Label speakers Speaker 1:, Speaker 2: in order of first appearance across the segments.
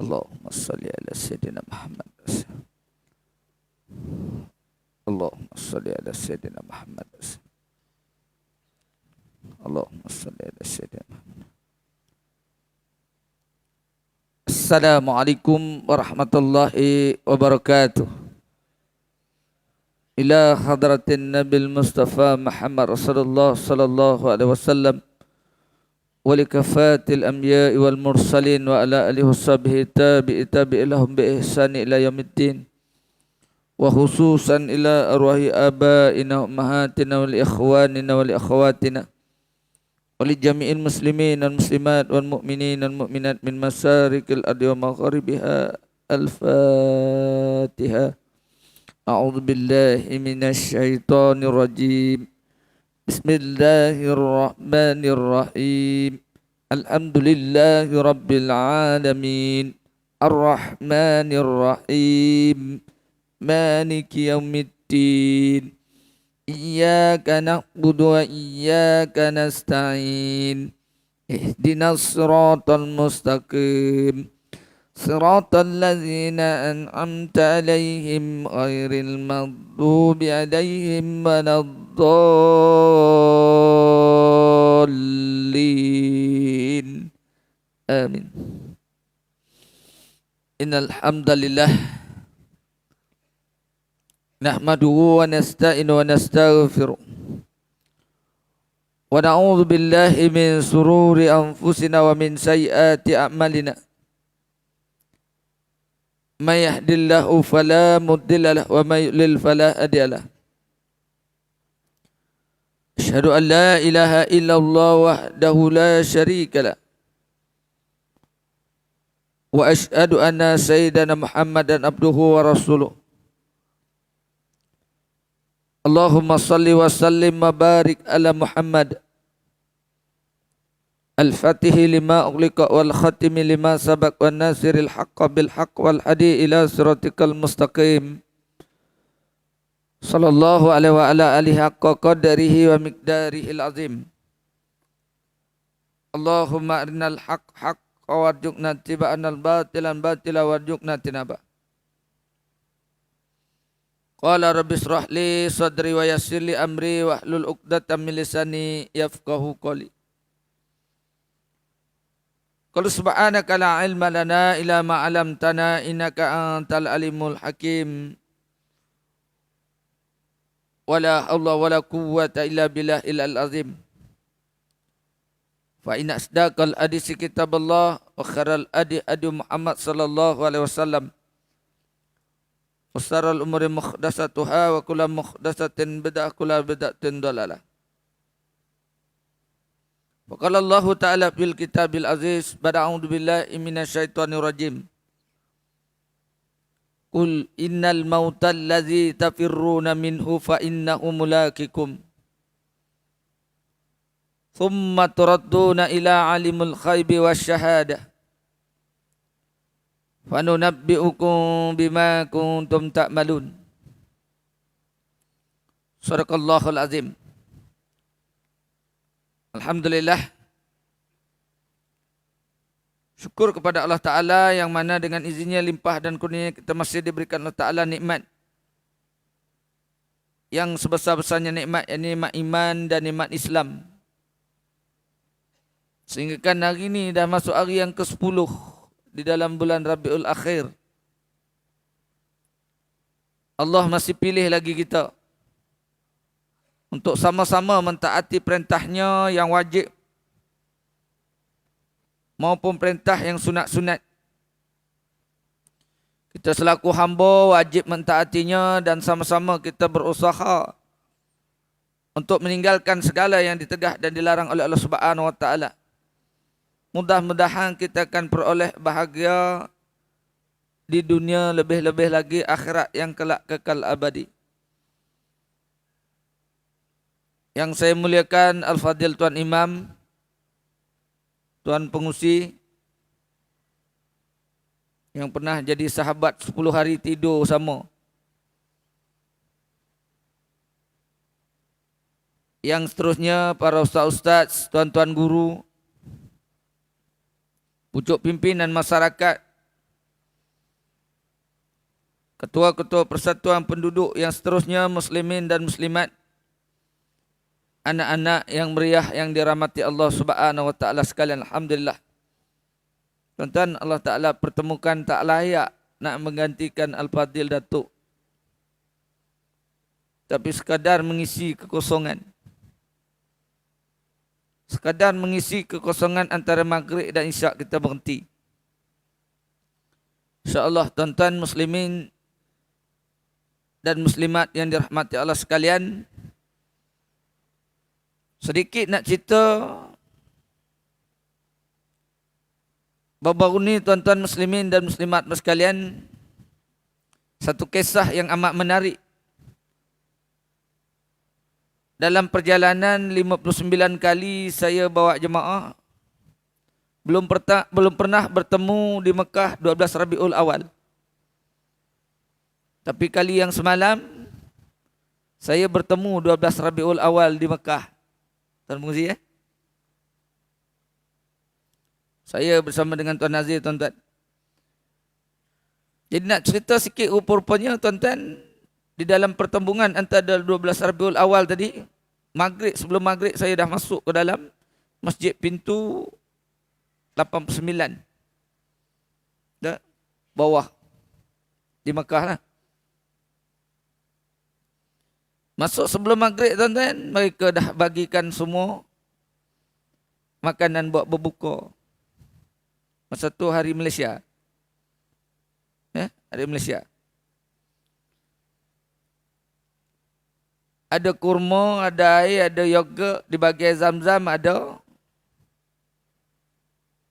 Speaker 1: Allahumma salli ala Sayyidina Muhammad. Allahumma salli ala Sayyidina Muhammad. Allahumma salli ala Sayyidina Muhammad. Assalamualaikum warahmatullahi wabarakatuh. Ila hadratin Nabil Mustafa Muhammad Rasulullah sallallahu alaihi wasallam wa likafatil anbiya'i wal mursalin wa ala alihi washabihi tabi'i lahum bi ihsani ila yaumiddin wa khususan ila arwahi abaina wa ummahatina wal ikhwanina wal akhawatina wa li jami'il muslimin wal muslimat wal mu'minin wal mu'minat min masarikil ardi wa magharibiha. Al-Fatihah. A'udzu billahi minasy syaithanir rajim. Bismillahirrahmanirrahim. Alhamdulillahi rabbil alamin. Ar-Rahmanir Rahim. Maliki yaumiddin. Iyyaka na'budu wa iyyaka nasta'in. Ihdinas siratal mustaqim. Siratal ladzina an'amta 'alaihim ghairil maghdubi 'alaihim waladdallin. Amin. Innal hamdalillah nahmaduhu wa nasta'inu wa nastaghfiruh wa na'udzu billahi min sururi anfusina wa min sayyiati a'malina. May yahdihillahu fala mudilla lahu wa may yudlil fala hadiya lahu. Asyhadu an la ilaha illallah wahdahu la syarika lahu wa asyhadu anna sayyidana Muhammadan abduhu wa rasuluh. Allahumma salli wa sallim wa barik ala Muhammad al-fatihi lima ughliqa wal khatimi lima sabaq wan nasiril haqqa bil haqq wal hadi ila siratikal mustaqim. Sallallahu alaihi wa ala alihi haqqa qadarihi wa miqdarihil azim. Allahumma arinal haqq haqqa warzuqna ittiba'anal batilan batila warzuqna tinaba. Qala rabbi shrah li sadri wa yassir li amri wahlul 'uqdatam min lisani yafqahu qawli. Qul subhanaka la ilma lana illa ma 'allamtana innaka antal alimul hakim. Wala haula wala quwwata illa billahil azim. Fa inna asdaqal hadisi kitaballah wa khairal hadi hadi Muhammad sallallahu alaihi wasallam. Wa sharral umuri muhdatsatuha wa kullu muhdatsatin bid'ah kullu bid'atin dhalalah. Wa qala Allah ta'ala fil kitabil aziz ba'da a'udzu billahi minasyaitonir rajim. Qul innal mautal ladzi tafirruna minhu fa innahu mulaqikum. Thumma turadduna ila alimul ghaibi wasyahadah. Fa nunabbi'ukum bima kuntum ta'malun. Shadaqallahul azim. Alhamdulillah. Syukur kepada Allah Ta'ala yang mana dengan izinnya limpah dan kurnia kita masih diberikan Allah Ta'ala nikmat yang sebesar-besarnya nikmat, yakni nikmat iman dan nikmat Islam. Sehingga kan hari ini dah masuk hari yang ke-10 di dalam bulan Rabiul Akhir. Allah masih pilih lagi kita untuk sama-sama mentaati perintahnya yang wajib maupun perintah yang sunat-sunat. Kita selaku hamba wajib mentaatinya dan sama-sama kita berusaha untuk meninggalkan segala yang ditegah dan dilarang oleh Allah Subhanahu wa taala. Mudah-mudahan kita akan peroleh bahagia di dunia, lebih-lebih lagi akhirat yang kelak kekal abadi. Yang saya muliakan Al-Fadil Tuan Imam, Tuan Pengusi, yang pernah jadi sahabat 10 hari tidur sama. Yang seterusnya para ustaz-ustaz, tuan-tuan guru, pucuk pimpinan masyarakat, ketua-ketua persatuan penduduk yang seterusnya, muslimin dan muslimat, anak-anak yang meriah yang dirahmati Allah Subhanahu wa taala sekalian, alhamdulillah. Tuan-tuan, Allah Taala pertemukan tak layak nak menggantikan Al-Fadil Datuk, tapi sekadar mengisi kekosongan. Sekadar mengisi kekosongan antara maghrib dan isyak kita berhenti. InsyaAllah tuan-tuan muslimin dan muslimat yang dirahmati Allah sekalian, sedikit nak cerita baru-baru ni tuan-tuan muslimin dan muslimat sekalian, satu kisah yang amat menarik. Dalam perjalanan 59 kali saya bawa jemaah, belum pernah bertemu di Mekah 12 Rabiul Awal. Tapi kali yang semalam saya bertemu 12 Rabiul Awal di Mekah. Tuan Muzi saya bersama dengan Tuan Nazir, tuan-tuan. Jadi nak cerita sikit rupa-rupanya tuan-tuan, di dalam pertembungan antara 12 Rabiul Awal tadi, maghrib, sebelum maghrib saya dah masuk ke dalam masjid pintu 89. Dah bawah di Mekah lah. Masuk sebelum maghrib tuan-tuan, mereka dah bagikan semua makanan buat berbuka. Masa tu hari Malaysia. Hari Malaysia. Ada kurma, ada air, ada yogurt, di bahagian Zam-Zam ada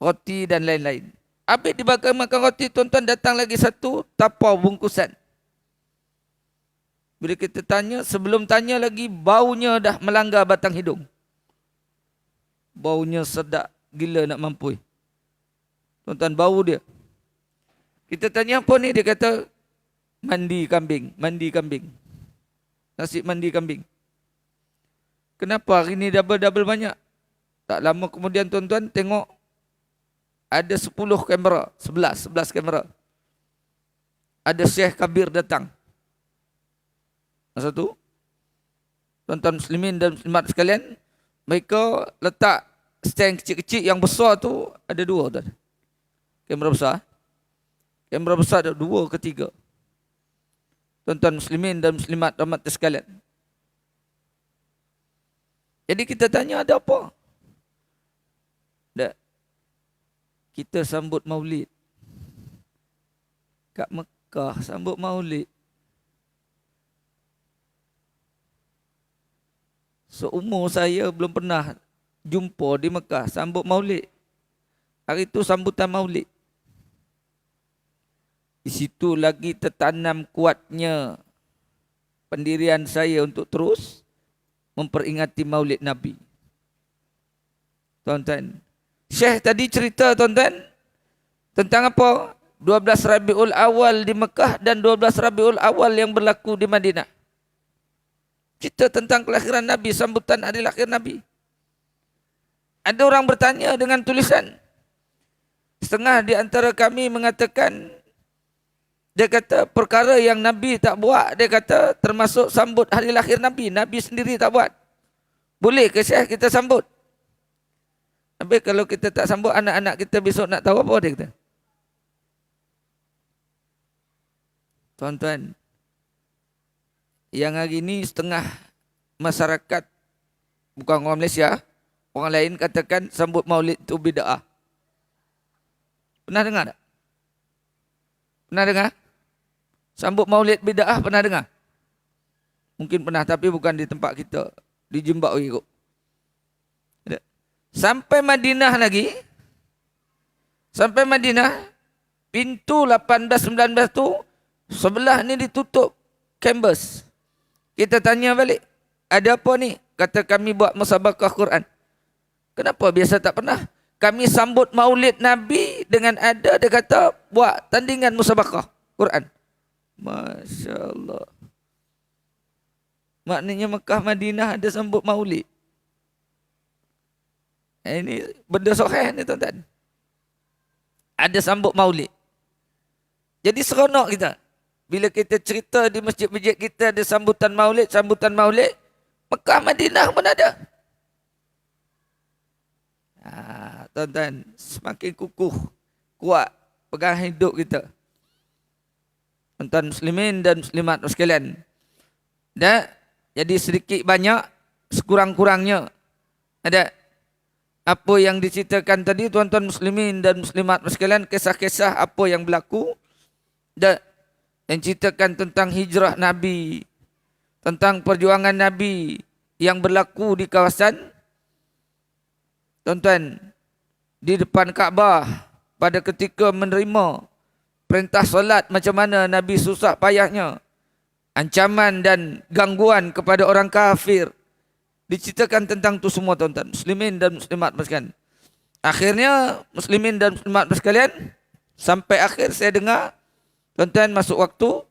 Speaker 1: roti dan lain-lain. Habis dibakar makan roti, tuan-tuan, datang lagi satu tapau bungkusan. Bila kita tanya, sebelum tanya lagi, baunya dah melanggar batang hidung. Baunya sedap gila nak mampui. Tuan-tuan, bau dia. Kita tanya apa ni? Dia kata mandi kambing, mandi kambing. Nasi mandi kambing. Kenapa hari ni double banyak? Tak lama kemudian tuan-tuan tengok ada 10 kamera, 11 kamera. Ada Syekh Kabir datang. Masa tu, tuan-tuan muslimin dan muslimat sekalian, mereka letak stand kecil-kecil, yang besar tu ada 2 tuan. Kamera besar. Kamera besar ada 2 ke 3. Tuan-tuan muslimin dan muslimat rahmat sekalian. Jadi kita tanya ada apa? Tak. Kita sambut Maulid. Kat Mekah sambut Maulid. Seumur saya belum pernah jumpa di Mekah sambut Maulid. Hari itu sambutan Maulid. Di situ lagi tertanam kuatnya pendirian saya untuk terus memperingati Maulid Nabi. Tuan-tuan, Syekh tadi cerita tuan-tuan tentang apa? 12 Rabiul Awal di Mekah dan 12 Rabiul Awal yang berlaku di Madinah. Cerita tentang kelahiran Nabi, sambutan hari lahir Nabi. Ada orang bertanya dengan tulisan. Setengah di antara kami mengatakan, dia kata perkara yang Nabi tak buat, dia kata termasuk sambut hari lahir Nabi. Nabi sendiri tak buat. Boleh ke Syekh kita sambut? Tapi kalau kita tak sambut, anak-anak kita besok nak tahu apa, dia kata. Tuan-tuan, yang hari ini setengah masyarakat, bukan orang Malaysia, orang lain katakan sambut Maulid itu bid'ah. Pernah dengar tak? Pernah dengar? Sambut Maulid bid'ah pernah dengar? Mungkin pernah, tapi bukan di tempat kita. Di Zimbabwe kot. Sampai Madinah lagi. Sampai Madinah. Pintu 18-19 tu. Sebelah ni ditutup canvas. Kita tanya balik. Ada apa ni? Kata kami buat musabakah Quran. Kenapa biasa tak pernah? Kami sambut Maulid Nabi dengan ada, dia kata buat tandingan musabakah Quran. Masya Allah. Maknanya Mekah Madinah ada sambut Maulid. Ini benda sahih ni tuan-tuan. Ada sambut Maulid. Jadi seronok kita. Bila kita cerita di masjid-masjid kita ada sambutan maulid, Mekah Madinah pun ada. Tuan-tuan, semakin kukuh, kuat, pegang hidup kita. Tuan-tuan muslimin dan muslimat sekalian. Dan jadi sedikit banyak, sekurang-kurangnya ada apa yang diceritakan tadi, tuan-tuan muslimin dan muslimat sekalian, kisah-kisah apa yang berlaku. Dan yang ceritakan tentang hijrah Nabi, tentang perjuangan Nabi yang berlaku di kawasan, tuan-tuan, di depan Kaabah pada ketika menerima perintah solat, macam mana Nabi susah payahnya, ancaman dan gangguan kepada orang kafir. Diceritakan tentang itu semua, tuan-tuan muslimin dan muslimat sekalian. Akhirnya muslimin dan muslimat sekalian, sampai akhir saya dengar, tuan-tuan, masuk waktu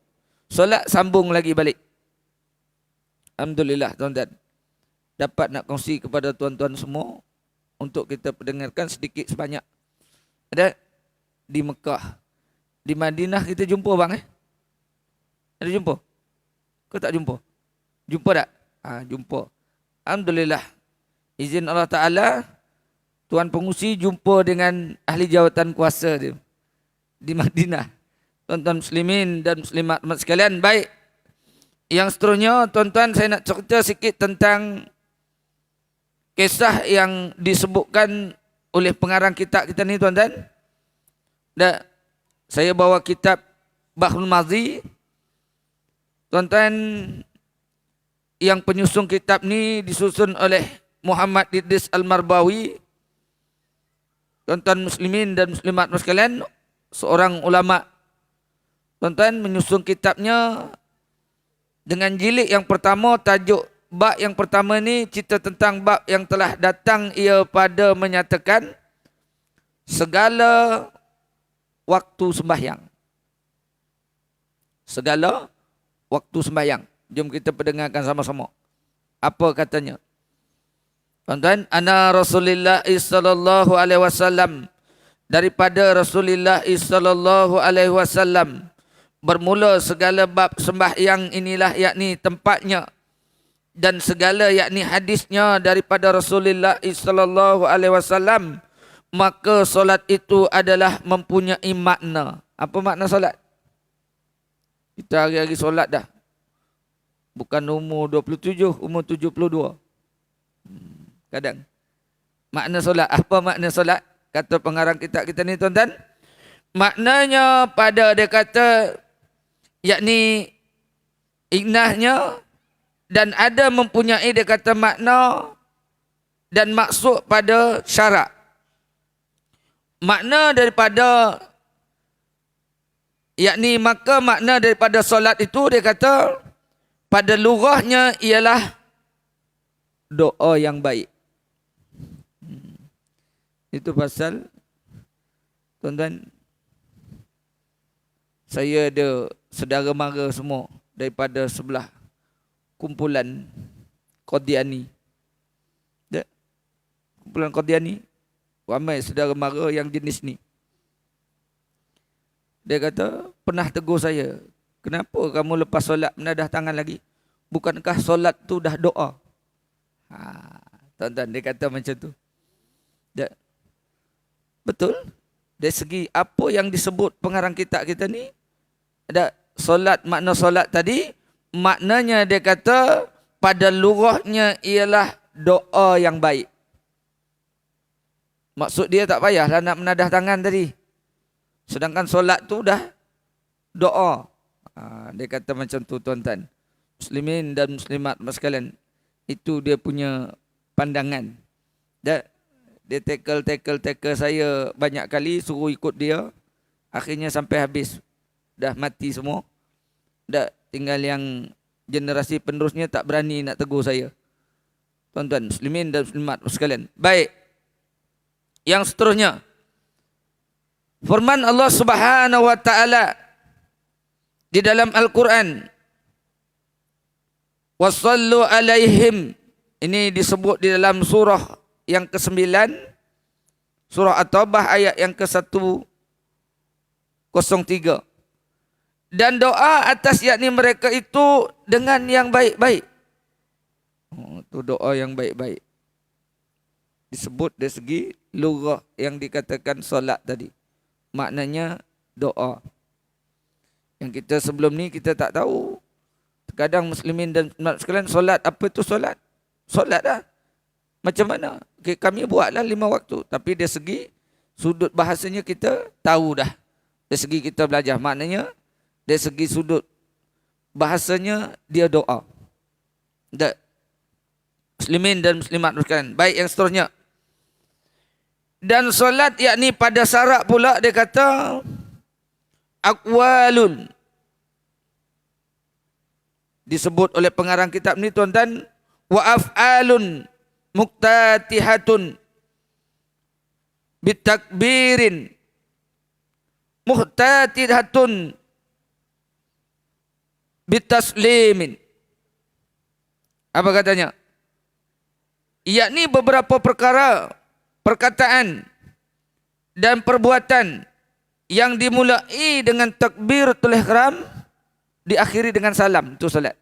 Speaker 1: solat, sambung lagi balik. Alhamdulillah, tuan-tuan, dapat nak kongsi kepada tuan-tuan semua untuk kita pendengarkan sedikit sebanyak. Ada di Mekah, di Madinah kita jumpa bang Ada jumpa? Kau tak jumpa? Jumpa tak? Jumpa. Alhamdulillah. Izin Allah Ta'ala, tuan pengusi jumpa dengan ahli jawatan kuasa dia di Madinah. Tuan-tuan muslimin dan muslimat sekalian, baik. Yang seterusnya, tuan-tuan, saya nak cerita sikit tentang kisah yang disebutkan oleh pengarang kitab kita ni, tuan-tuan. Dan saya bawa kitab Bahrul Madhi. Tuan-tuan, yang penyusun kitab ni disusun oleh Muhammad Idris Al-Marbawi. Tuan-tuan muslimin dan muslimat sekalian, seorang ulama. Tuan-tuan, menyusun kitabnya dengan jilid yang pertama, tajuk bab yang pertama ni cerita tentang bab yang telah datang ia pada menyatakan segala waktu sembahyang. Segala waktu sembahyang. Jom kita pendengarkan sama-sama. Apa katanya? Tuan-tuan, ana Rasulullah sallallahu alaihi wasallam, daripada Rasulullah sallallahu alaihi wasallam, bermula segala bab sembahyang inilah, yakni tempatnya dan segala yakni hadisnya daripada Rasulullah sallallahu alaihi wasallam, maka solat itu adalah mempunyai makna. Apa makna solat? Kita hari-hari solat dah. Bukan umur 27, umur 72. Kadang. Makna solat. Apa makna solat? Kata pengarang kitab kita ni, tuan-tuan. Maknanya pada dia kata, yakni ignahnya, dan ada mempunyai dia kata makna dan maksud pada syarak. Makna daripada, yakni maka makna daripada solat itu dia kata pada lughahnya ialah doa yang baik. Itu pasal, tuan-tuan, saya ada saudara mara semua daripada sebelah kumpulan Qadiani. Kumpulan Qadiani, ramai saudara mara yang jenis ni. Dia kata, pernah tegur saya, kenapa kamu lepas solat menadah tangan lagi? Bukankah solat tu dah doa? Tuan-tuan, dia kata macam tu. Betul. Dari segi apa yang disebut pengarang kitab kita ni, ada solat, makna solat tadi, maknanya dia kata pada lughahnya ialah doa yang baik. Maksud dia tak payahlah nak menadah tangan tadi. Sedangkan solat tu dah doa. Dia kata macam tu, tuan-tuan. Muslimin dan muslimat sekalian, itu dia punya pandangan. Dia tackle saya banyak kali, suruh ikut dia. Akhirnya sampai habis. Dah mati semua. Dah tinggal yang generasi penerusnya tak berani nak tegur saya. Tuan-tuan, muslimin dan muslimat sekalian. Baik. Yang seterusnya, firman Allah Subhanahu wa taala di dalam Al-Quran, wasallu alaihim, ini disebut di dalam surah yang ke-9, surah At-Taubah ayat yang ke-103. Dan doa atas yakni mereka itu dengan yang baik-baik. Itu doa yang baik-baik. Disebut dari segi lughah yang dikatakan solat tadi. Maknanya doa. Yang kita sebelum ni kita tak tahu. Terkadang muslimin dan muslimat sekalian solat. Apa itu solat? Solat dah. Macam mana? Okay, kami buatlah 5 waktu. Tapi dari segi sudut bahasanya kita tahu dah. Dari segi kita belajar. Maknanya dari segi sudut bahasanya dia doa. Dan muslimin dan muslimat sekalian. Baik, yang seterusnya. Dan solat yakni pada syarat pula dia kata aqwalun. Disebut oleh pengarang kitab ni tuan-tuan, wa af'alun muqtatihatun bitakbirin muqtatihatun bitaslimin. Apa katanya? Yakni beberapa perkara, perkataan dan perbuatan yang dimulai dengan takbiratul ihram diakhiri dengan salam. Itu solat.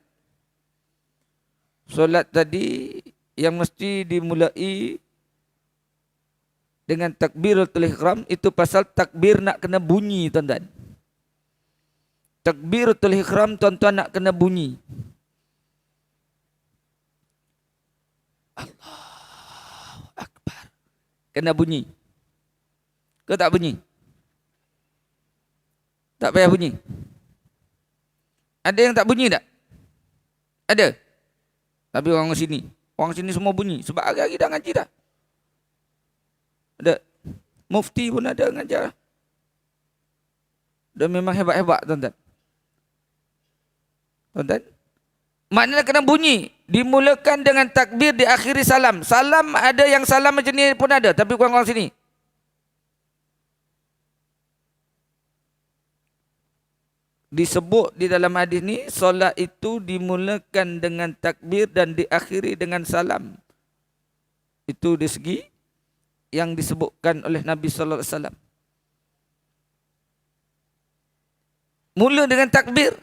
Speaker 1: Solat tadi yang mesti dimulai dengan takbiratul ihram itu pasal takbir nak kena bunyi, tuan-tuan. Takbiratul ihram tuan-tuan nak kena bunyi. Allahu Akbar. Kena bunyi. Ke tak bunyi? Tak payah bunyi. Ada yang tak bunyi tak? Ada. Tapi orang sini semua bunyi. Sebab hari-hari dah ngaji dah. Ada. Mufti pun ada ngajar. Dia memang hebat-hebat, tuan-tuan. Tuan-tuan. Maknanya kena bunyi. Dimulakan dengan takbir, diakhiri salam. Salam ada yang salam macam ni pun ada. Tapi kurang-kurang sini. Disebut di dalam hadis ni, solat itu dimulakan dengan takbir dan diakhiri dengan salam. Itu dari segi yang disebutkan oleh Nabi sallallahu alaihi wasallam. Mula dengan takbir,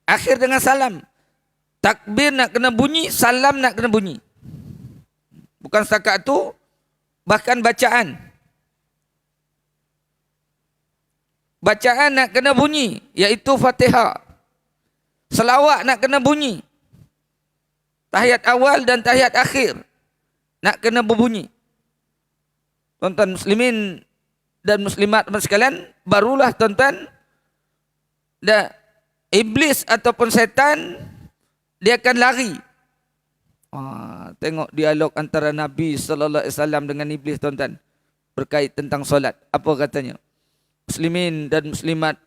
Speaker 1: akhir dengan salam. Takbir nak kena bunyi, salam nak kena bunyi. Bukan setakat tu, bahkan bacaan. Bacaan nak kena bunyi, iaitu Fatihah. Selawat nak kena bunyi. Tahiyat awal dan tahiyat akhir nak kena berbunyi. Tuan-tuan muslimin dan muslimat sekalian, barulah tuan-tuan, iblis ataupun setan dia akan lari. Tengok dialog antara Nabi sallallahu alaihi wasallam dengan iblis, tuan-tuan, berkait tentang solat. Apa katanya? Muslimin dan muslimat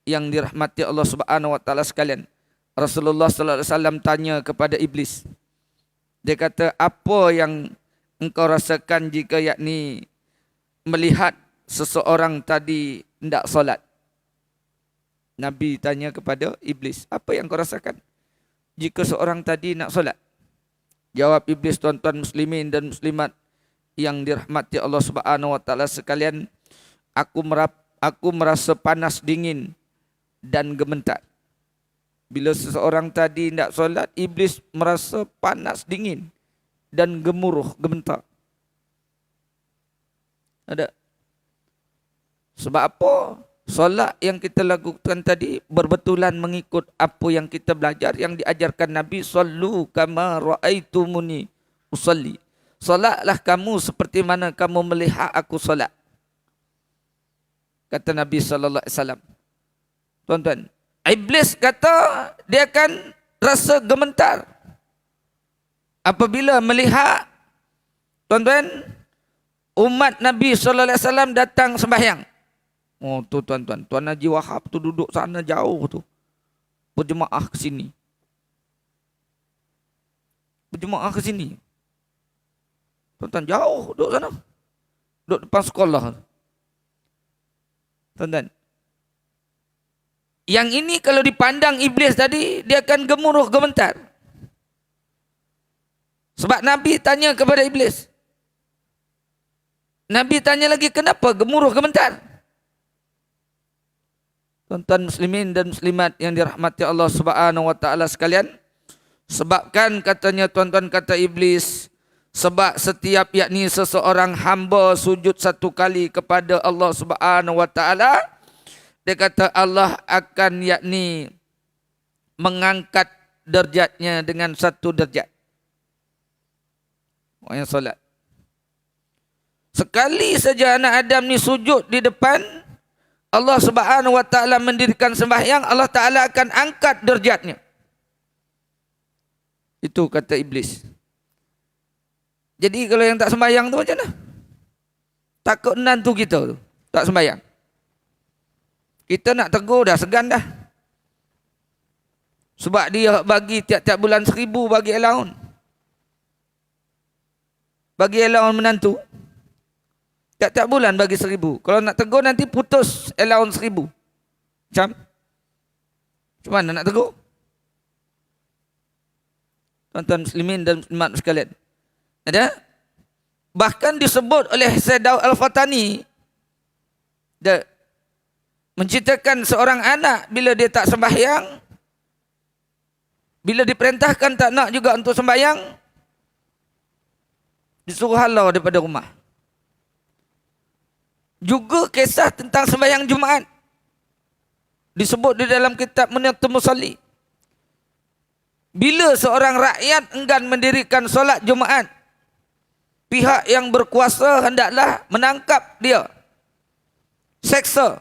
Speaker 1: yang dirahmati Allah Subhanahu wa taala sekalian. Rasulullah sallallahu alaihi wasallam tanya kepada iblis. Dia kata, apa yang engkau rasakan jika yakni melihat seseorang tadi hendak solat? Nabi tanya kepada iblis, apa yang kau rasakan jika seorang tadi nak solat? Jawab iblis, tuan-tuan muslimin dan muslimat yang dirahmati Allah Subhanahu wa taala sekalian, aku merasa panas dingin dan gemetar. Bila seseorang tadi hendak solat, iblis merasa panas dingin dan gemuruh, gemetar. Ada. Sebab apa? Solat yang kita lakukan tadi berbetulan mengikut apa yang kita belajar, yang diajarkan Nabi, sallu kama ra'aitumuni usalli. Solatlah kamu seperti mana kamu melihat aku solat. Kata Nabi sallallahu alaihi wasallam. Tuan-tuan, iblis kata dia akan rasa gemetar apabila melihat, tuan-tuan, umat Nabi sallallahu alaihi wasallam datang sembahyang. Oh tu tuan-tuan, Tuan Haji Wahab tu duduk sana jauh tu, berjemaah ke sini. Berjemaah ke sini. Tuan-tuan jauh duduk sana. Duduk depan sekolah. Tuan-tuan, yang ini kalau dipandang iblis tadi, dia akan gemuruh gementar. Sebab Nabi tanya kepada iblis. Nabi tanya lagi, kenapa gemuruh gementar? Tuan-tuan muslimin dan muslimat yang dirahmati Allah Subhanahu wa taala sekalian, sebabkan katanya tuan-tuan kata iblis, sebab setiap yakni seseorang hamba sujud satu kali kepada Allah Subhanahu wa taala, dia kata Allah akan yakni mengangkat derajatnya dengan satu derajat. Orang yang solat. Sekali saja anak Adam ni sujud di depan Allah Subhanahu wa taala mendirikan sembahyang, Allah taala akan angkat derajatnya. Itu kata iblis. Jadi kalau yang tak sembahyang tu macam mana? Takut menantu kita tu tak sembahyang. Kita nak tegur dah segan dah. Sebab dia bagi tiap-tiap bulan 1,000 bagi allowance. Bagi allowance menantu. Tiap-tiap bulan bagi 1,000. Kalau nak tegur nanti putus allowance 1,000. Macam mana nak tegur? Tuan-tuan muslimin dan muslimat sekalian. Ada? Bahkan disebut oleh Syed Daud Al-Fatani, dia menceritakan seorang anak bila dia tak sembahyang, bila diperintahkan tak nak juga untuk sembahyang, disuruh halau daripada rumah. Juga kisah tentang sembahyang Jumaat disebut di dalam kitab Munyatul Musalli. Bila seorang rakyat enggan mendirikan solat Jumaat, pihak yang berkuasa hendaklah menangkap dia, seksa.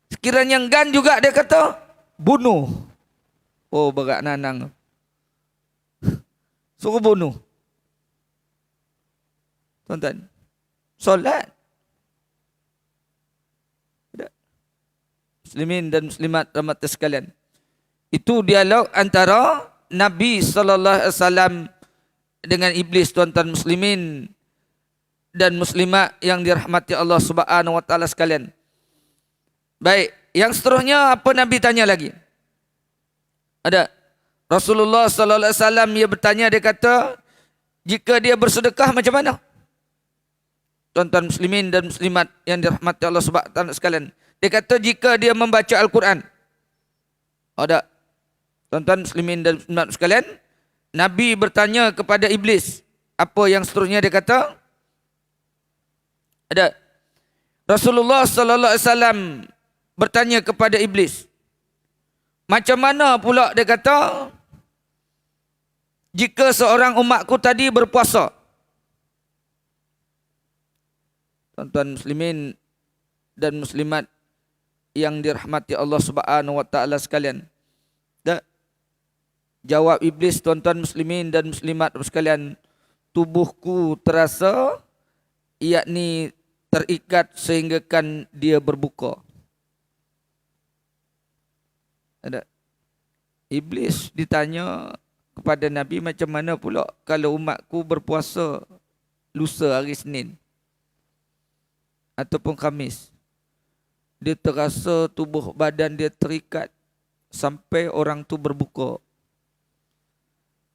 Speaker 1: Sekiranya enggan juga, dia kata bunuh. Oh, berat nanang. Suruh bunuh. Tuan-tuan, solat. Muslimin dan muslimat rahmat sekalian. Itu dialog antara Nabi sallallahu alaihi wasallam dengan iblis, tuan-tuan muslimin dan muslimat yang dirahmati Allah Subhanahu wa taala sekalian. Baik, yang seterusnya apa Nabi tanya lagi? Ada Rasulullah sallallahu alaihi wasallam, dia bertanya, dia kata, jika dia bersedekah macam mana? Tuan-tuan muslimin dan muslimat yang dirahmati Allah Subhanahu wa taala sekalian. Dia kata jika dia membaca Al-Quran. Ada tuan-tuan muslimin dan muslimat sekalian, Nabi bertanya kepada iblis. Apa yang seterusnya dia kata? Ada Rasulullah sallallahu alaihi wasallam bertanya kepada iblis, macam mana pula, dia kata, jika seorang umatku tadi berpuasa. Tuan-tuan muslimin dan muslimat yang dirahmati Allah Subhanahu wa taala sekalian. Jawab iblis, tuan-tuan muslimin dan muslimat sekalian, tubuhku terasa yakni terikat sehinggakan dia berbuka. Ada iblis ditanya kepada Nabi, macam mana pula kalau umatku berpuasa lusa hari Senin ataupun Khamis, dia terasa tubuh badan dia terikat sampai orang tu berbuka.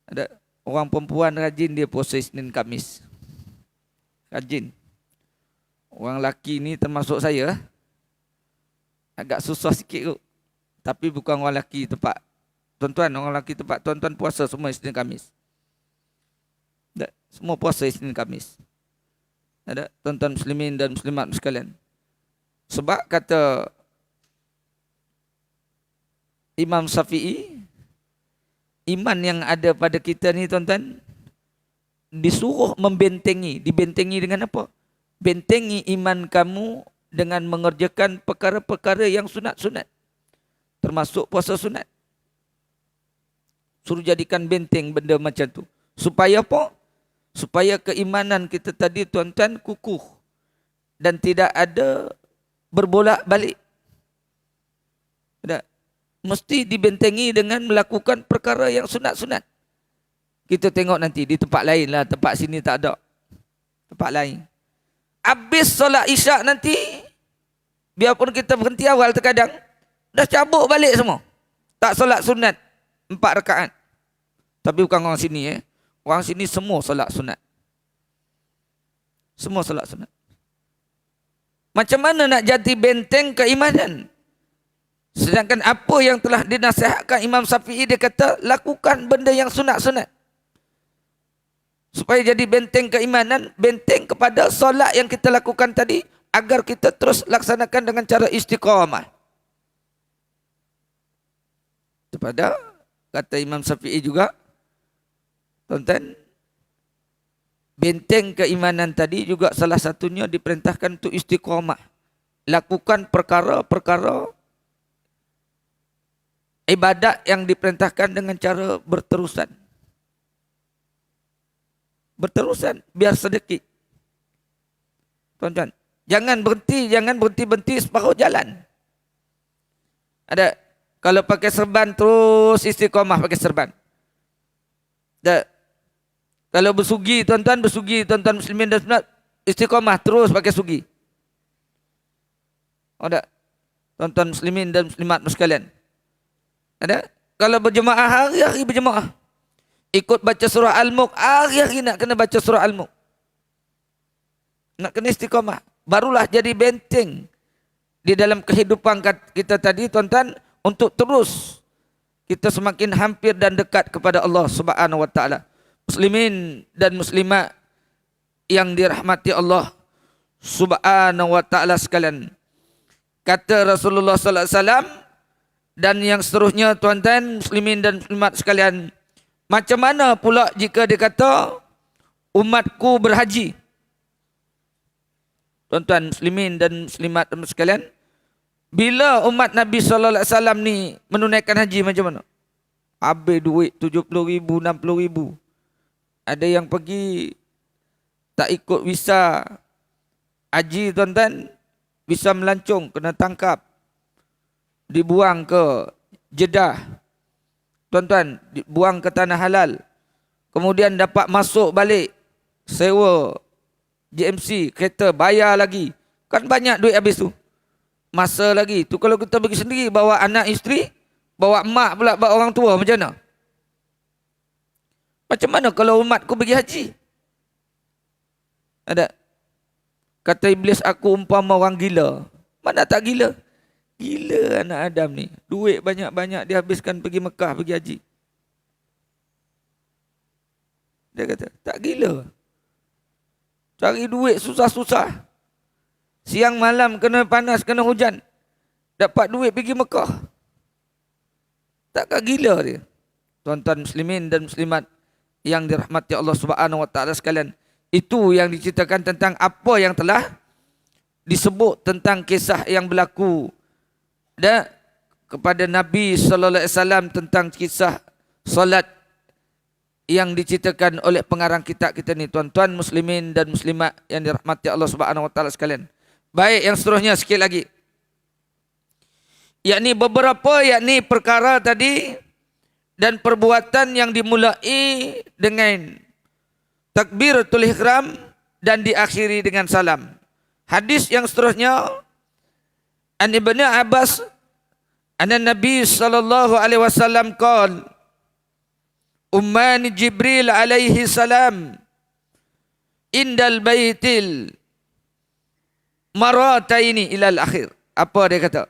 Speaker 1: Ada orang perempuan rajin dia puasa Isnin Khamis. Rajin. Orang lelaki ni termasuk saya, agak susah sikit kot. Tapi bukan orang lelaki tempat tuan-tuan, orang lelaki tempat tuan-tuan puasa semua Isnin Khamis. Tak, semua puasa Isnin Khamis. Ada tuan-tuan muslimin dan muslimat sekalian. Sebab kata Imam Syafi'i, iman yang ada pada kita ni tuan-tuan disuruh membentengi. Dibentengi dengan apa? Bentengi iman kamu dengan mengerjakan perkara-perkara yang sunat-sunat, termasuk puasa sunat. Suruh jadikan benteng benda macam tu. Supaya apa? Supaya keimanan kita tadi tuan-tuan kukuh dan tidak ada berbolak-balik. Tak? Mesti dibentengi dengan melakukan perkara yang sunat-sunat. Kita tengok nanti di tempat lain lah, tempat sini tak ada. Tempat lain. Habis solat isyak nanti, biarpun kita berhenti awal terkadang, dah cabut balik semua. Tak solat sunat 4 rakaat. Tapi bukan orang sini Orang sini semua solat sunat. Semua solat sunat. Macam mana nak jadi benteng keimanan? Sedangkan apa yang telah dinasihatkan Imam Syafi'i, dia kata lakukan benda yang sunat-sunat. Supaya jadi benteng keimanan, benteng kepada solat yang kita lakukan tadi, agar kita terus laksanakan dengan cara istiqamah. Kepada kata Imam Syafi'i juga, tuan-tuan, benteng keimanan tadi juga salah satunya diperintahkan untuk istiqamah. Lakukan perkara-perkara ibadat yang diperintahkan dengan cara berterusan. Berterusan, biar sedikit. Tuan-tuan, jangan berhenti separuh jalan. Ada, kalau pakai serban terus istiqamah pakai serban. Ada, kalau bersugi tuan-tuan muslimin dan muslimat, istiqamah terus pakai sugi. Ada, tuan-tuan muslimin dan muslimat sekalian. Ada, kalau berjemaah hari-hari berjemaah. Ikut baca surah Al-Mulk, hari-hari nak kena baca surah Al-Mulk. Nak kena istiqamah. Barulah jadi benteng di dalam kehidupan kita tadi, tuan-tuan, untuk terus kita semakin hampir dan dekat kepada Allah Subhanahu wa taala. Muslimin dan muslimat yang dirahmati Allah Subhanahu wa taala sekalian. Kata Rasulullah sallallahu alaihi wasallam dan yang seterusnya, tuan-tuan muslimin dan muslimat sekalian, macam mana pula jika dia kata umatku berhaji? Tuan-tuan muslimin dan muslimat sekalian, bila umat Nabi sallallahu alaihi wasallam ni menunaikan haji macam mana? Habis duit 70,000, 60,000. Ada yang pergi tak ikut visa haji, tuan-tuan, visa melancong kena tangkap, dibuang ke Jeddah, tuan-tuan, dibuang ke tanah halal, kemudian dapat masuk balik, sewa JMC, kereta, bayar lagi. Kan banyak duit habis tu. Masa lagi tu kalau kita pergi sendiri, bawa anak isteri, bawa mak pula, bawa orang tua, macam mana? Macam mana kalau umatku pergi haji? Ada. Kata iblis, aku umpama orang gila. Mana tak gila? Gila anak Adam ni. Duit banyak-banyak dihabiskan pergi Mekah, pergi haji. Dia kata, tak gila. Cari duit susah-susah. Siang malam kena panas, kena hujan. Dapat duit pergi Mekah. Takkah gila dia? Tuan-tuan muslimin dan muslimat yang dirahmati Allah Subhanahu wa taala sekalian. Itu yang diceritakan tentang apa yang telah disebut tentang kisah yang berlaku dan kepada Nabi sallallahu alaihi wasallam tentang kisah solat yang diceritakan oleh pengarang kitab kita ni, tuan-tuan muslimin dan muslimat yang dirahmati Allah Subhanahu wa taala sekalian. Baik, yang seterusnya sikit lagi. Yakni beberapa perkara tadi dan perbuatan yang dimulai dengan takbiratul ihram dan diakhiri dengan salam. Hadis yang seterusnya, an Ibnu Abbas anna Nabi sallallahu alaihi wasallam qala ummani Jibril alaihi salam indal baitil marataini ilal akhir. Apa dia kata?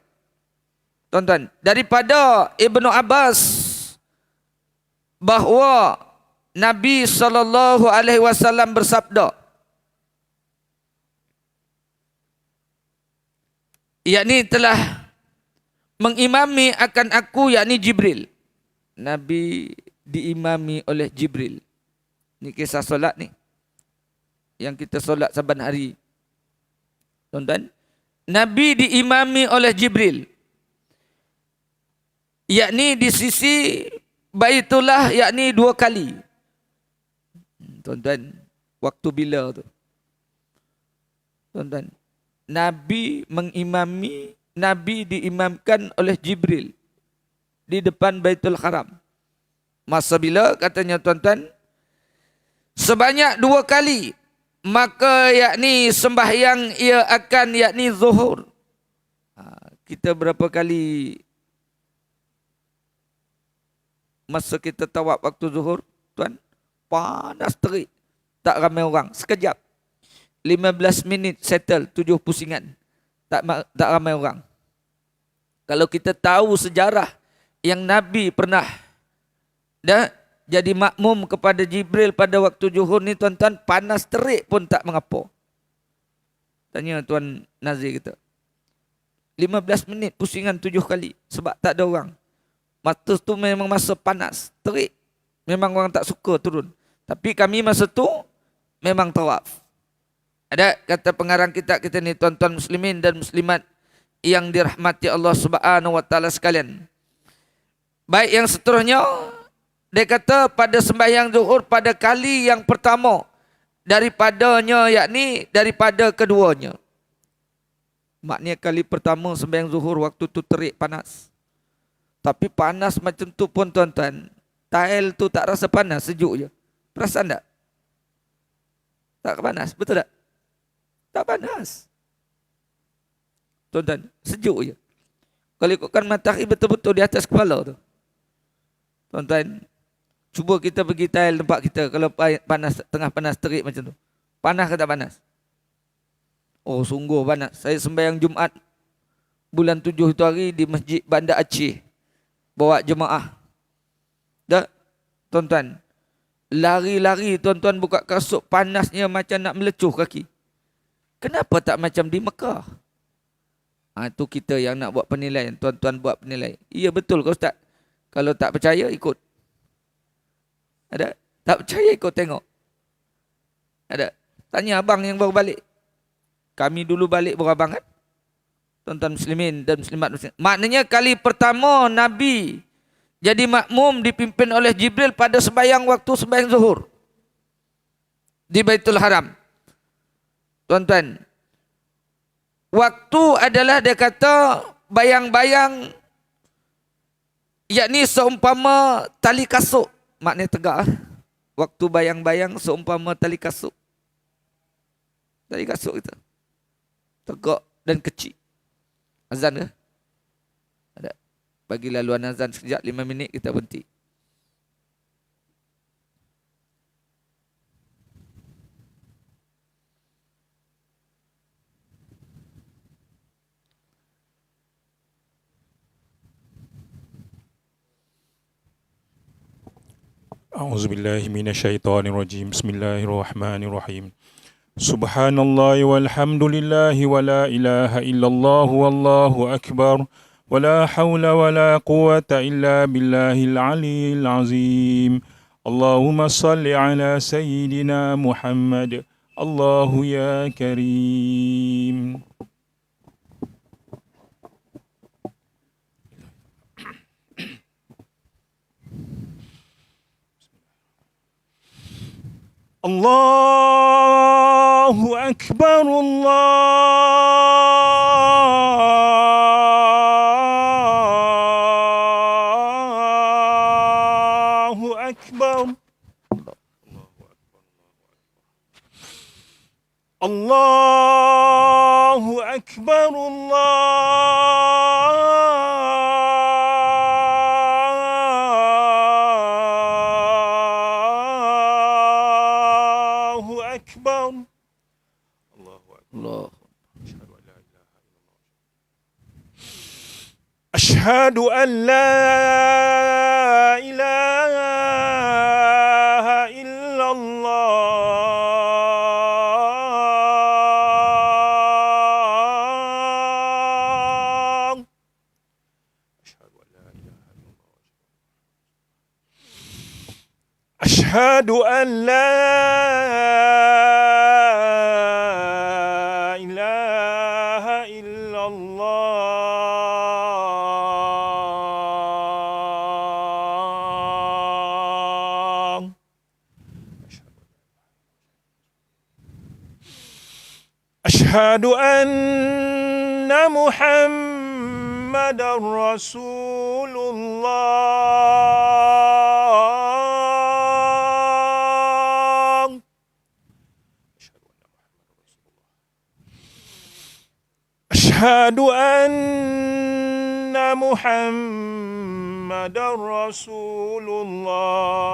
Speaker 1: Tuan-tuan, daripada Ibnu Abbas bahawa Nabi sallallahu alaihi wasallam bersabda, yakni telah mengimami akan aku, yakni Jibril. Nabi diimami oleh Jibril. Ini kisah solat ni yang kita solat saban hari. Tuan-tuan, Nabi diimami oleh Jibril, yakni di sisi Baitullah, yakni 2 kali. Tuan-tuan, waktu bila tu? Tuan-tuan, Nabi mengimami, Nabi diimamkan oleh Jibril di depan Baitul Haram. Masa bila? Katanya tuan-tuan, sebanyak 2 kali. Maka yakni sembahyang ia akan yakni zuhur. Kita berapa kali masa kita tawaf waktu zuhur, tuan? Panas terik. Tak ramai orang. Sekejap. 15 minit settle 7 pusingan. Tak ramai orang. Kalau kita tahu sejarah yang Nabi pernah jadi makmum kepada Jibril pada waktu zuhur ni tuan-tuan, panas terik pun tak mengapa. Tanya Tuan Nazir kita. 15 minit pusingan 7 kali sebab tak ada orang. Masa tu memang masa panas, terik. Memang orang tak suka turun. Tapi kami masa tu memang tawaf. Ada kata pengarang kitab kita ni, tuan-tuan muslimin dan muslimat yang dirahmati Allah Subhanahu wa taala sekalian. Baik, yang seterusnya dia kata pada sembahyang zuhur pada kali yang pertama daripadanya, yakni daripada keduanya. Maknanya kali pertama sembahyang zuhur waktu tu terik panas. Tapi panas macam tu pun tuan-tuan, tile tu tak rasa panas, sejuk je. Perasan tak? Tak panas, betul tak? Tak panas. Tuan-tuan, sejuk je. Kalau ikutkan matahari betul-betul di atas kepala tu. Tuan-tuan, cuba kita pergi tile tempat kita kalau panas, tengah panas terik macam tu. Panas ke tak panas? Oh, sungguh panas. Saya sembahyang Jumaat bulan 7 itu hari di Masjid Bandar Aceh. Bawa jemaah. Dah, tuan-tuan. Lari-lari tuan-tuan buka kasut, panasnya macam nak melecuh kaki. Kenapa tak macam di Mekah? Itu kita yang nak buat penilaian. Tuan-tuan buat penilaian. Ya betul ke Ustaz? Kalau tak percaya ikut. Ada? Tak percaya ikut tengok. Ada? Tanya abang yang baru balik. Kami dulu balik berabang kan? Tuan-tuan muslimin dan muslimat muslim. Maknanya kali pertama Nabi jadi makmum dipimpin oleh Jibril pada sembahyang waktu sembahyang zuhur di Baitul Haram. Tuan-tuan, waktu adalah dia kata bayang-bayang, yakni seumpama tali kasut. Maknanya tegak. Waktu bayang-bayang seumpama tali kasut. Tali kasut kita. Tegak dan kecil. Azan ke? Ada. Bagi laluan azan sekejap 5 minit kita berhenti.
Speaker 2: A'udzubillahi minasyaitonirrajim. Bismillahirrahmanirrahim. Subhanallah walhamdulillahi wa la ilaha illallah wallahu akbar wa la hawla wa la quwata illa billahil aliyyil azim. Allahumma salli ala sayyidina Muhammad. Allahu ya karim. Allahu Akbar, Allahu Akbar, Allahu Akbar, أشهد أن لا إله إلا الله. أشهد أن لا إله إلا الله. أشهد أن محمد رسول الله. أشهد أن محمد رسول الله.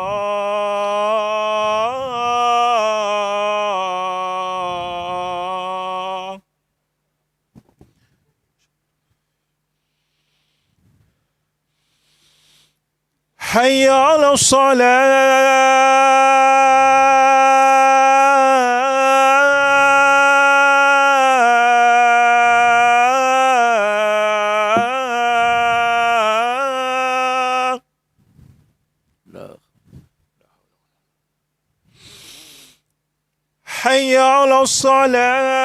Speaker 2: حي على الصلاة. حي على الصلاة.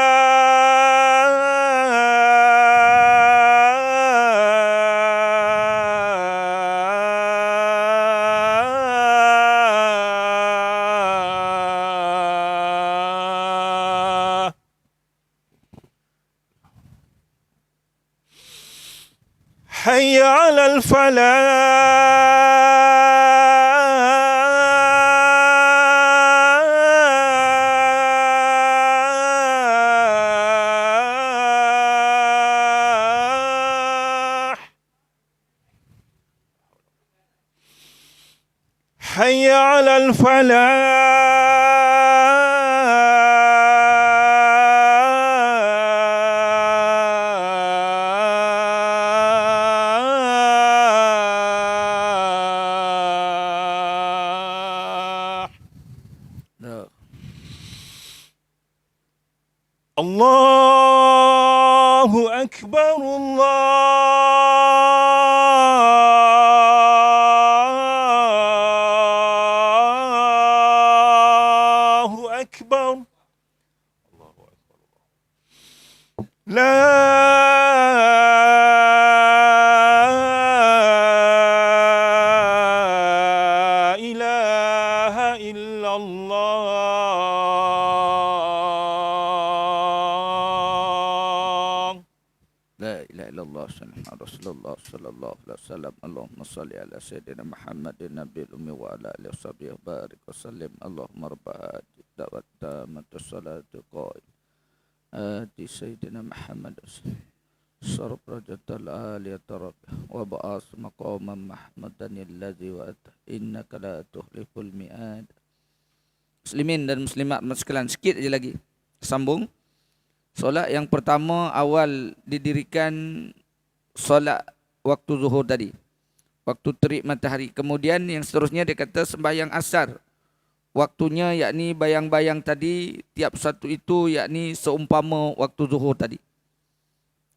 Speaker 2: حي على الفلاح. حي على الفلاح. الله أكبر الله أكبر. لا إله إلا الله.
Speaker 1: لا إله إلا الله سيدنا رسول الله صلى الله عليه وسلم. اللهم صل على سيدنا محمد النبي الأمي وعلى آله وصحبه وبارك وسلم. اللهم رب هذه الدعوة التامة الصلاة القائمة آتي سيدنا محمد صرف رجة العالية ربه وبعث مقاما محمدا الذي وأتى إنك لا تخلف الميعاد. Muslimin dan muslimat sekalian, sikit aja lagi sambung. Solat yang pertama awal didirikan solat waktu zuhur tadi, waktu terik matahari. Kemudian yang seterusnya dia kata sembahyang asar. Waktunya yakni bayang-bayang tadi, tiap satu itu yakni seumpama waktu zuhur tadi.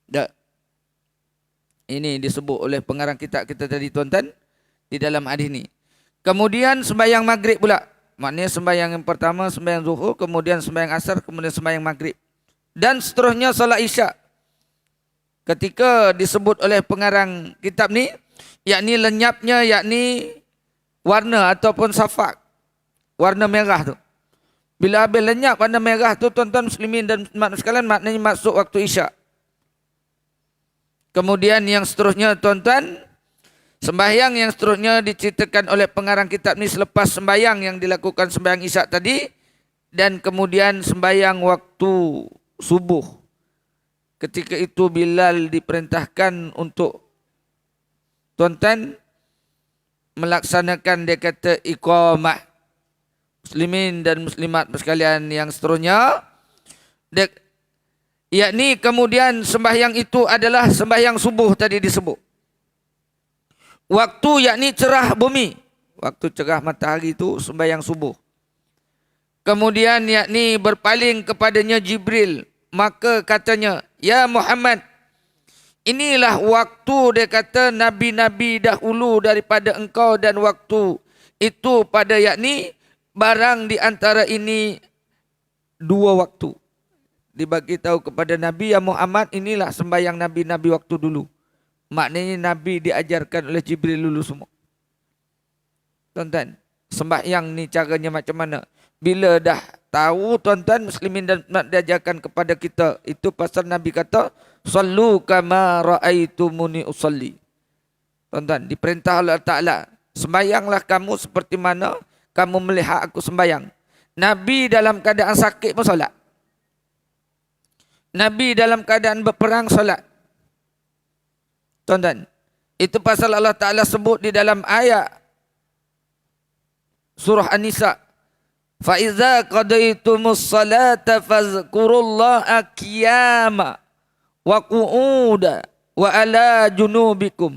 Speaker 1: Tak. Ini disebut oleh pengarang kitab kita tadi tuan-tuan di dalam hadis ni. Kemudian sembahyang maghrib pula. Maknanya sembahyang yang pertama sembahyang zuhur, kemudian sembahyang asar, kemudian sembahyang maghrib. Dan seterusnya salat isyak. Ketika disebut oleh pengarang kitab ni, yakni lenyapnya yakni warna ataupun safak, warna merah tu. Bila habis lenyap warna merah tu tuan-tuan muslimin dan muslimat sekalian, maknanya masuk waktu isyak. Kemudian yang seterusnya tuan-tuan, sembahyang yang seterusnya diceritakan oleh pengarang kitab ni selepas sembahyang yang dilakukan sembahyang isyak tadi, dan kemudian sembahyang waktu subuh. Ketika itu Bilal diperintahkan untuk tuan-tuan melaksanakan, dia kata, iqamah. Muslimin dan muslimat sekalian yang seterusnya, yakni kemudian sembahyang itu adalah sembahyang subuh tadi disebut. Waktu yakni cerah bumi, waktu cerah matahari itu sembahyang subuh. Kemudian yakni berpaling kepadanya Jibril, maka katanya, ya Muhammad, inilah waktu, dia kata, nabi-nabi dahulu daripada engkau, dan waktu itu pada yakni barang di antara ini dua waktu. Dibagi tahu kepada Nabi, ya Muhammad, inilah sembahyang nabi-nabi waktu dulu. Maknanya Nabi diajarkan oleh Jibril dulu semua. Tuan-tuan, sembahyang ni caranya macam mana? Bila dah tahu tuan-tuan muslimin dan nak diajarkan kepada kita, itu pasal Nabi kata, sallu kama ra'aitumuni usalli. Tuan-tuan, diperintah Allah Ta'ala, sembahyanglah kamu seperti mana kamu melihat aku sembahyang. Nabi dalam keadaan sakit pun solat. Nabi dalam keadaan berperang solat. Tuan-tuan, itu pasal Allah Ta'ala sebut di dalam ayat surah An-Nisa, فَإِذَا قَضَيْتُمُ الصَّلَاةَ فَاذْكُرُوا اللَّهَ قِيَامًا وَقُعُودًا وَعَلَى جُنُوبِكُمْ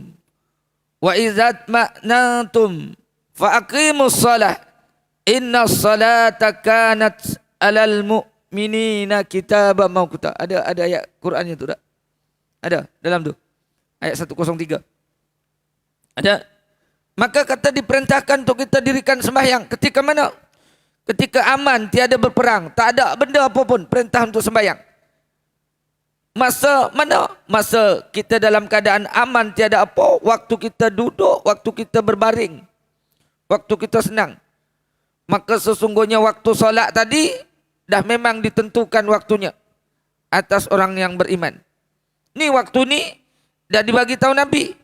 Speaker 1: Wa idzat ma'nantum fa aqimus shalah. Inna salata kanat alal mu'minina kitaban mawquta. Ada ayat Qurannya tu tak? Ada dalam tu. Ayat 103. Ada. Maka kata diperintahkan untuk kita dirikan sembahyang. Ketika mana? Ketika aman, tiada berperang, tak ada benda apa pun, perintah untuk sembahyang. Masa mana? Masa kita dalam keadaan aman, tiada apa, waktu kita duduk, waktu kita berbaring, waktu kita senang. Maka sesungguhnya waktu solat tadi dah memang ditentukan waktunya atas orang yang beriman. Ni waktu ni dah dibagi tahu Nabi.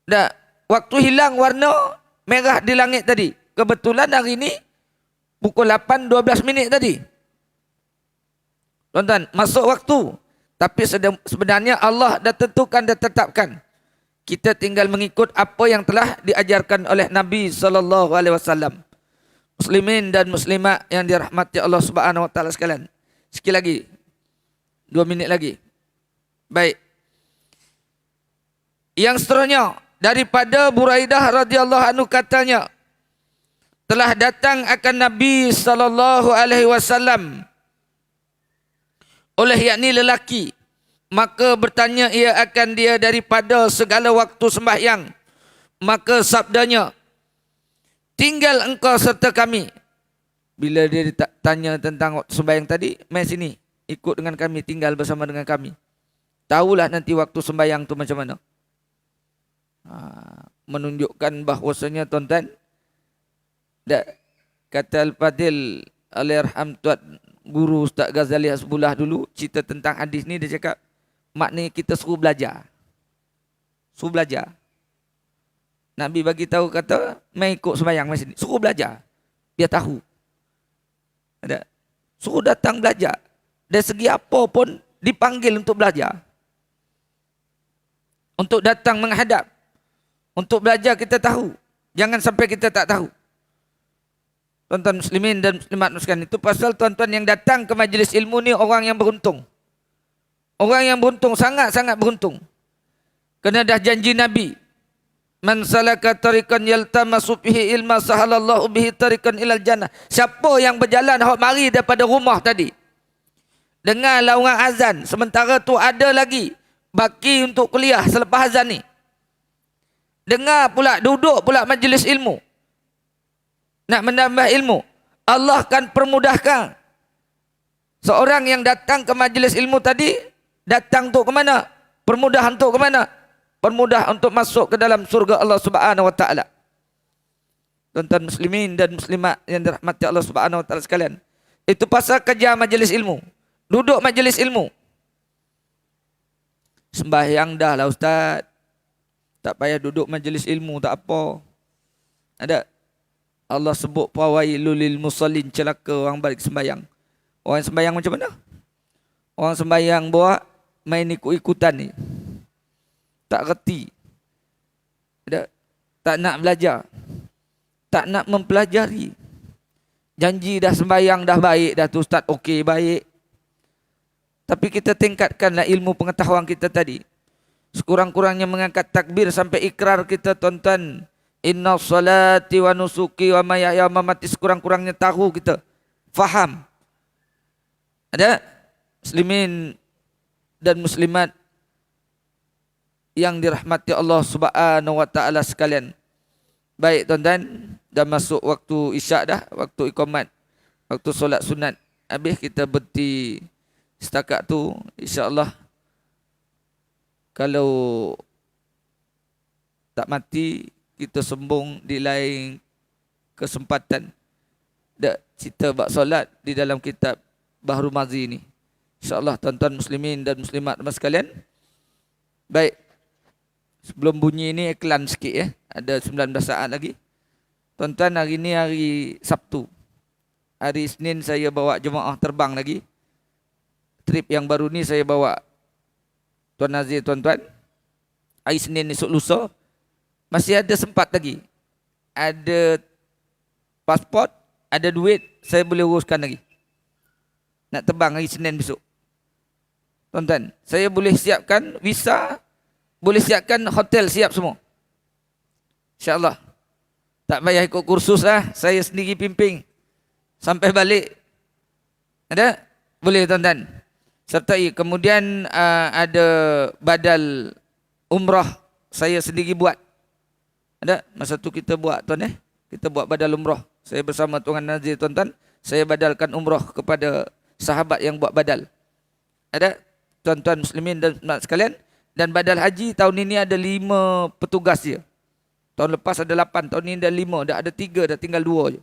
Speaker 1: Dah waktu hilang warna merah di langit tadi. Kebetulan hari ni pukul 8.12 minit tadi. Tuan-tuan, masuk waktu. Tapi sebenarnya Allah dah tentukan, dah tetapkan. Kita tinggal mengikut apa yang telah diajarkan oleh Nabi SAW. Muslimin dan muslimat yang dirahmati Allah Subhanahu Wa Taala sekalian. Sekali lagi. 2 minit lagi. Baik. Yang seterusnya daripada Buraidah radhiyallahu anhu katanya, telah datang akan Nabi sallallahu alaihi wasallam oleh yakni lelaki, maka bertanya ia akan dia daripada segala waktu sembahyang. Maka sabdanya, tinggal engkau serta kami. Bila dia tanya tentang waktu sembahyang tadi, mai sini, ikut dengan kami, tinggal bersama dengan kami. Tahulah nanti waktu sembahyang tu macam mana. Menunjukkan bahawasanya tuan-tuan, kata Al-Fadil Allahyarham Tuan Guru Ustaz Ghazali Hasbullah dulu cerita tentang hadis ni, dia cakap maknanya kita suruh belajar. Suruh belajar. Nabi bagi tahu kata mai ikut sembahyang mai sini. Suruh belajar. Biar tahu. Ada. Suruh datang belajar. Dari segi apa pun dipanggil untuk belajar. Untuk datang menghadap. Untuk belajar kita tahu. Jangan sampai kita tak tahu. Tuan-tuan muslimin dan muslimat sekalian, itu pasal tuan-tuan yang datang ke majlis ilmu ni orang yang beruntung. Orang yang beruntung, sangat-sangat beruntung. Kerana dah janji Nabi. Man salaka tariqan yaltamasu fihi ilma sahalallahu bihi tariqan ilal jannah. Siapa yang berjalan hok mari daripada rumah tadi, dengarlah orang azan, sementara tu ada lagi baki untuk kuliah selepas azan ni. Dengar pula, duduk pula majlis ilmu. Nak menambah ilmu, Allah akan permudahkan. Seorang yang datang ke majlis ilmu tadi, datang untuk ke mana? Permudah untuk ke mana? Permudah untuk masuk ke dalam surga Allah Subhanahu Wa Taala. Tuan-tuan muslimin dan muslimat yang dirahmati Allah Subhanahu Wa Taala sekalian, itu pasal kerja majlis ilmu. Duduk majlis ilmu. Sembahyang dah lah Ustaz. Tak payah duduk majlis ilmu, tak apa. Ada. Allah sebut fawailul lil musallin, celaka orang balik sembahyang. Orang sembahyang macam mana? Orang sembahyang buat main ikut-ikutan ni. Tak reti. Tak nak belajar. Tak nak mempelajari. Janji dah sembahyang dah baik dah tu Ustaz, okey baik. Tapi kita tingkatkanlah ilmu pengetahuan kita tadi. Sekurang-kurangnya mengangkat takbir sampai ikrar kita tuan-tuan. Inna salati wa nusuki wa mayahya wa mamati, sekurang-kurangnya tahu kita. Faham. Ada muslimin dan muslimat yang dirahmati Allah Subhanahu Wa Taala sekalian. Baik tuan-tuan, dah masuk waktu isyak dah, waktu iqamat, waktu solat sunat. Habis kita berhenti setakat tu, insya-Allah. Kalau tak mati, kita sembung di lain kesempatan. Dak cerita bab solat di dalam kitab Bahrul Mazi ni. InsyaAllah tuan-tuan muslimin dan muslimat sekalian. Baik. Sebelum bunyi ni iklan sikit ya. Ada 19 saat lagi. Tuan-tuan, hari ni hari Sabtu. Hari Isnin saya bawa jemaah terbang lagi. Trip yang baru ni saya bawa Tuan Nazir, tuan-tuan. Hari Isnin esok lusa. Masih ada sempat lagi. Ada pasport, ada duit, saya boleh uruskan lagi. Nak terbang hari Senin besok. Tuan-tuan, saya boleh siapkan visa, boleh siapkan hotel, siap semua. InsyaAllah. Tak payah ikut kursus lah. Saya sendiri pimping. Sampai balik. Ada? Boleh tuan-tuan. Sertai. Kemudian ada badal umrah. Saya sendiri buat. Ada? Masa tu kita buat tuan Kita buat badal umrah. Saya bersama Tuan Nazir tuan-tuan. Saya badalkan umrah kepada sahabat yang buat badal. Ada? Tuan-tuan muslimin dan muslimat sekalian. Dan badal haji tahun ini ada 5 petugas je. Tahun lepas ada 8, tahun ini ada 5. Dah ada 3, dah tinggal 2 je.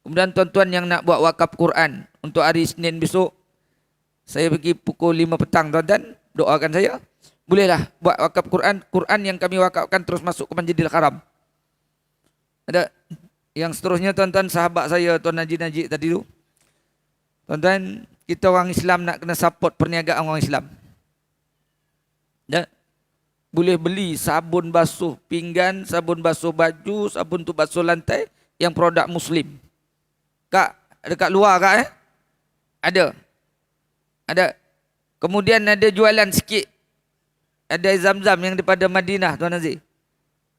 Speaker 1: Kemudian tuan-tuan yang nak buat wakaf Quran untuk hari Isnin besok, saya pergi pukul 5 petang tuan-tuan, doakan saya. Bolehlah buat wakaf Quran. Quran yang kami wakafkan terus masuk ke Masjidil Haram. Ada yang seterusnya tuan-tuan, sahabat saya Tuan Najib tadi tu. Tuan-tuan, kita orang Islam nak kena support perniagaan orang Islam. Boleh beli sabun basuh pinggan, sabun basuh baju, sabun untuk basuh lantai yang produk Muslim. Kak, dekat luar kak Ada. Kemudian ada jualan sikit. Ada air zam-zam yang daripada Madinah Tuan Aziz.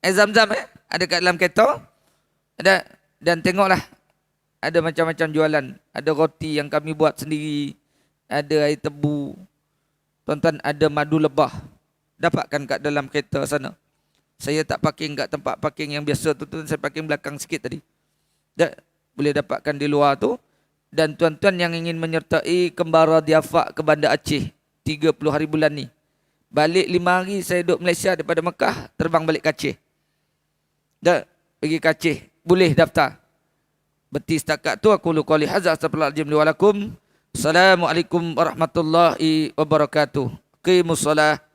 Speaker 1: Air zam-zam ada kat dalam kereta. Ada. Dan tengoklah. Ada macam-macam jualan. Ada roti yang kami buat sendiri. Ada air tebu. Tuan-tuan, ada madu lebah. Dapatkan kat dalam kereta sana. Saya tak parking kat tempat parking yang biasa tu. Saya parking belakang sikit tadi. Boleh dapatkan di luar tu. Dan tuan-tuan yang ingin menyertai kembara diafak ke Bandar Aceh 30 hari bulan ni. Balik 5 hari saya duduk Malaysia daripada Mekah, terbang balik ke Aceh. Pergi ke Aceh. Boleh daftar. Berarti setakat tu aku lu qali hadza astagfirullahalazim li wa lakum. Assalamualaikum warahmatullahi wabarakatuh. Qimus solah.